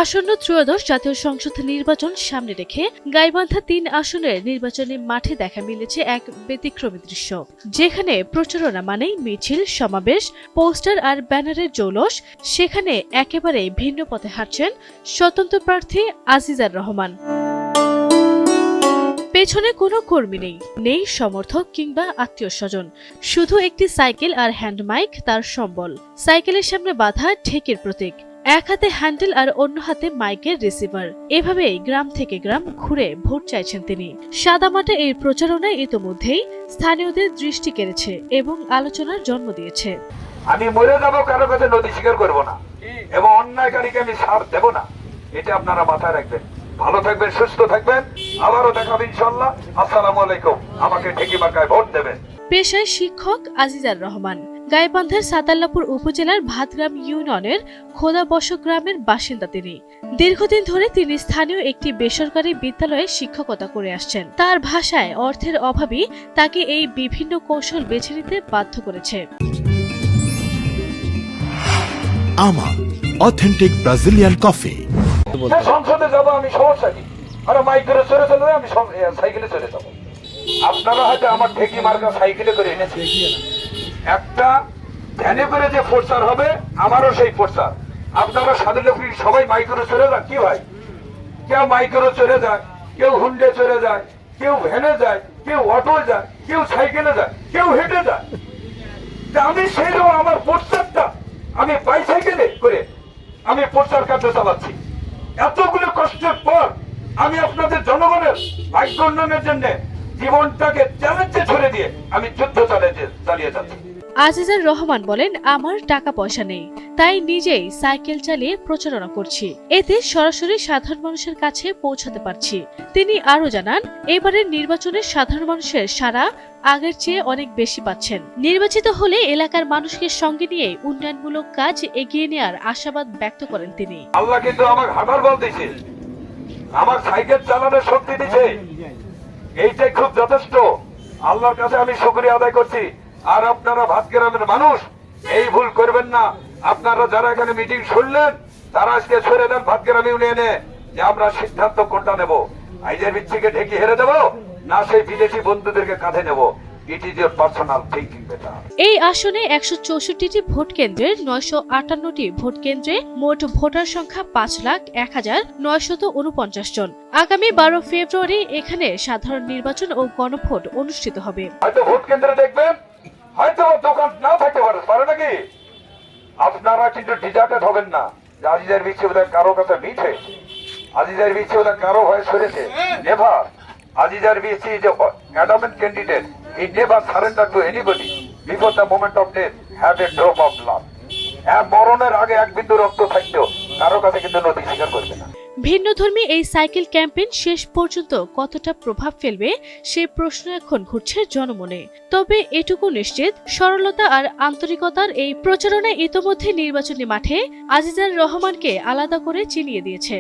আসন্ন ত্রয়োদশ জাতীয় সংসদ নির্বাচন সামনে রেখে গাইবান্ধা ৩ আসনের নির্বাচনী মাঠে দেখা মিলেছে এক ব্যতিক্রমী দৃশ্য, যেখানে প্রচারণা মানেই মিছিল, সমাবেশ, পোস্টার আর ব্যানারের জৌলস। সেখানে একেবারে ভিন্ন পথে হাঁটছেন স্বতন্ত্র প্রার্থী আজিজার রহমান। পেছনে কোনো কর্মী নেই, নেই সমর্থক কিংবা আত্মীয় স্বজন, শুধু একটি সাইকেল আর হ্যান্ড মাইক তার সম্বল। সাইকেলের সামনে বাঁধা ঠেকের প্রতীক, এক হাতে হ্যান্ডেল আর অন্য হাতে মাইকের রিসিভার। এভাবেই গ্রাম থেকে গ্রাম ঘুরে ভোট চাইছেন তিনি। সাদামাটা এই প্রচারণায় ইতোমধ্যেই স্থানীয়দের দৃষ্টি কেড়েছে এবং আলোচনার জন্ম দিয়েছে। আমি মরে যাবো, কারো কাছে নদী স্বীকার করবো না এবং অন্যায়কারীকে আমি ছাড় দেব না, এটা আপনারা মাথায় রাখবেন। ভালো থাকবেন, সুস্থ থাকবেন, আবারও দেখাবে ইনশাল্লাহ। আসসালামু আলাইকুম। আমাকে ঠেকি মার্কায় ভোট দেবেন। পেশায় শিক্ষক আজিজার রহমান গাইবান্ধার সাতাল্লাপুর উপজেলার ভাতগ্রাম ইউনিয়নের খোদাবশ গ্রামের বাসিন্দা তিনি। দীর্ঘদিন ধরে তিনি স্থানীয় একটি বেসরকারি বিদ্যালয়ে শিক্ষকতা করে আসছেন। তার ভাষায় অর্থের অভাবই তাকে এই বিভিন্ন কৌশল বেছে নিতে বাধ্য করেছে। আমা অথেন্টিক ব্রাজিলিয়ান কফি। সংসদে যাবো আমি, সমস্যা কি? আর মাইক করে চলে চলে আমি সাইকেলে চলে যাবো। আপনারা হয়তো আমার ঠেকি মার্কা সাইকেলে করে এনেছে, একটা ভ্যানে করে যে প্রচার হবে আমারও সেই প্রচার। আপনারা সাধারণ সবাই মাইক্রো চলে যান কি ভাই? কেউ মাইক্রো চলে যায়, কেউ হুন্ডে চলে যায়, কেউ ভ্যানে যায়, কেউ অটো যায়, কেউ সাইকেলে যায়, কেউ হেঁটে যায়। আমি সেইরকম আমার প্রচারটা আমি বাইসাইকেলে করে আমি প্রচার কার্য চালাচ্ছি। এতগুলো কষ্টের পর আমি আপনাদের জনগণের ভাগ্য উন্নয়নের জন্য জীবনটাকে চ্যালেঞ্জে ছড়ে দিয়ে আমি যুদ্ধ চালিয়ে যাচ্ছি। আজিজার রহমান বলেন, আমার টাকা পয়সা নেই, তাই নিজেই সাইকেল চালিয়ে প্রচারণা করছি, এতে সরাসরি সাধারণ মানুষের কাছে পৌঁছাতে পারছি। তিনি আরো জানান, এবারের নির্বাচনে সাধারণ মানুষের সাড়া আগের চেয়ে অনেক বেশি পাচ্ছেন। নির্বাচিত হলে এলাকার মানুষকে সঙ্গে নিয়ে উন্নয়নমূলক কাজ এগিয়ে নেওয়ার আশাবাদ ব্যক্ত করেন তিনি। আল্লাহ কিন্তু আমার হাঁটার বল দিয়েছে, আমার সাইকেল চালানোর শক্তি দিয়েছে, এইটাই খুব যথেষ্ট। আল্লাহর কাছে আমি শুকরিয়া আদায় করছি। আর আপনারা ভাতগ্রামের মানুষ এই ভুল করবেন না। আপনারা যারা এখানে মিটিং শুনলেন তারা আজকে ছেড়ে দেন ভাতগ্রাম ইউনিয়নে যে আমরা সিদ্ধান্ত কোনটা নেব, আইজের বিচ্ছিকে ঢেকে হেরে দেবো না সেই বিদেশি বন্ধুদেরকে কাঁধে নেব। এই আসনে 164টি ভোট কেন্দ্রের 958টি ভোট কেন্দ্রে মোট ভোটার সংখ্যা 5,01,949 জন। আগামী 12 ফেব্রুয়ারি এখানে সাধারণ নির্বাচন ও গণভোট অনুষ্ঠিত হবে। হয়তো ভোট কেন্দ্রে দেখবেন, হয়তো দোকান নাও থাকতে পারে নাকি। আপনারা কিন্তু ডিজার্টেড হবেন না যে আজিজের বিশ্ববিদ্যালয় কারো কাছে মিঠে, আজিজের বিশ্ববিদ্যালয় কারো ভয়ে সরেছে। নেভার। আজিজার বিসি is an adamant candidate. He never surrender to anybody before the moment of death had a drop of blood. মরণের আগে এক বিন্দু রক্ত থাকতেও কারো কাছে কিন্তু নদী স্বীকার করবে না। ভিন্নধর্মী এই সাইকেল ক্যাম্পেইন শেষ পর্যন্ত কতটা প্রভাব ফেলবে সেই প্রশ্ন এখন ঘুরছে জনমনে। তবে এটুকু নিশ্চিত, সরলতা আর আন্তরিকতার এই প্রচারণা ইতোমধ্যে নির্বাচনী মাঠে আজিজার রহমানকে আলাদা করে চিনিয়ে দিয়েছে।